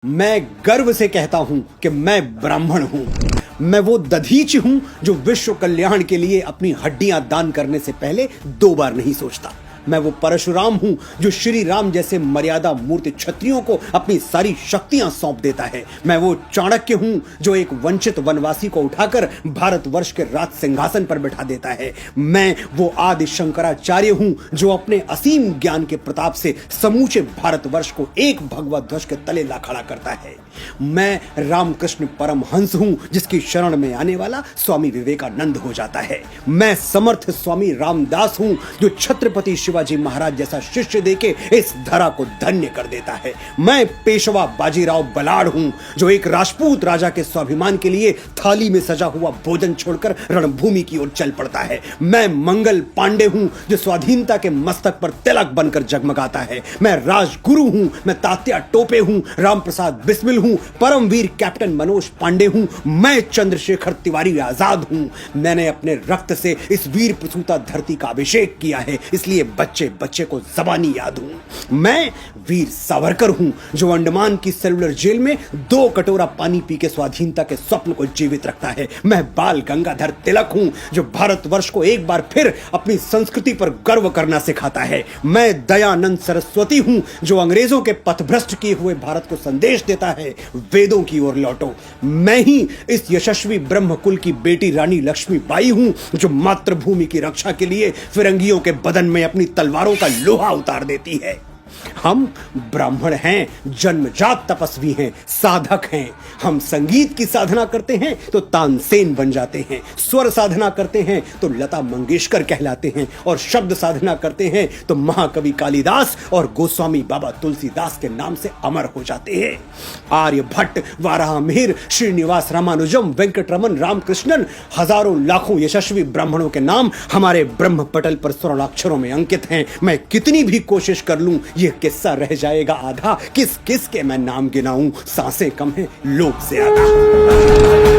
मैं गर्व से कहता हूं कि मैं ब्राह्मण हूं। मैं वो दधीच हूं जो विश्व कल्याण के लिए अपनी हड्डियां दान करने से पहले 2 बार नहीं सोचता। मैं वो परशुराम हूं जो श्री राम जैसे मर्यादा मूर्ति क्षत्रियों को अपनी सारी शक्तियां सौंप देता है। मैं वो चाणक्य हूं जो एक वंचित वनवासी को उठाकर भारतवर्ष के राज सिंहासन पर बैठा देता है। मैं वो आदि शंकराचार्य हूं जो अपने असीम ज्ञान के प्रताप से समूचे भारतवर्ष को एक भगवा ध्वज के तले ला खड़ा करता है। मैं रामकृष्ण परमहंस हूं जिसकी शरण में आने वाला स्वामी विवेकानंद हो जाता है। मैं समर्थ स्वामी रामदास हूं जो छत्रपति शिवाजी महाराज जैसा शिष्य देके इस धरा को धन्य कर देता है। मैं पेशवा बाजीराव बलाढ़ हूं जो एक राजपूत राजा के स्वाभिमान के लिए थाली में सजा हुआ भोजन छोड़कर रणभूमि की ओर चल पड़ता है। मैं मंगल पांडे हूं जो स्वाधीनता के मस्तक पर तिलक बनकर जगमगाता है। मैं राजगुरु हूं, मैं तात्या टोपे हूं, रामप्रसाद बिस्मिल हूं, परमवीर कैप्टन मनोज पांडे हूं, मैं चंद्रशेखर तिवारी आजाद हूं। मैंने अपने रक्त से इस वीर प्रसूता धरती का अभिषेक किया है, इसलिए बच्चे बच्चे को जबानी याद हूं। मैं वीर सावरकर हूं जो अंडमान की सेलुलर जेल में 2 कटोरा पानी पी के स्वाधीनता के स्वप्न को जीवित रखता है। मैं बाल गंगाधर तिलक हूं जो भारतवर्ष को एक बार फिर अपनी संस्कृति पर गर्व करना सिखाता है। मैं दयानंद सरस्वती हूं जो अंग्रेजों के पथभ्रष्ट किए हुए भारत को संदेश देता है, वेदों की ओर लौटो। मैं ही इस यशस्वी ब्रह्मकुल की बेटी रानी लक्ष्मीबाई हूं जो मातृभूमि की रक्षा के लिए फिरंगियों के बदन में अपनी तलवारों का लोहा उतार देती है। हम ब्राह्मण हैं, जन्मजात तपस्वी हैं, साधक हैं। हम संगीत की साधना करते हैं तो तानसेन बन जाते हैं, स्वर साधना करते हैं तो लता मंगेशकर कहलाते हैं, और शब्द साधना करते हैं तो महाकवि कालिदास और गोस्वामी बाबा तुलसीदास के नाम से अमर हो जाते हैं। आर्यभट्ट, वाराहमिहिर, श्रीनिवास रामानुजम, वेंकटरमन, रामकृष्णन, हजारों लाखों यशस्वी ब्राह्मणों के नाम हमारे ब्रह्म पटल पर स्वर्णाक्षरों में अंकित हैं। मैं कितनी भी कोशिश कर लूं ये किस्सा रह जाएगा आधा। किस किस के मैं नाम गिनाऊं, सांसें कम हैं, लोग ज्यादा।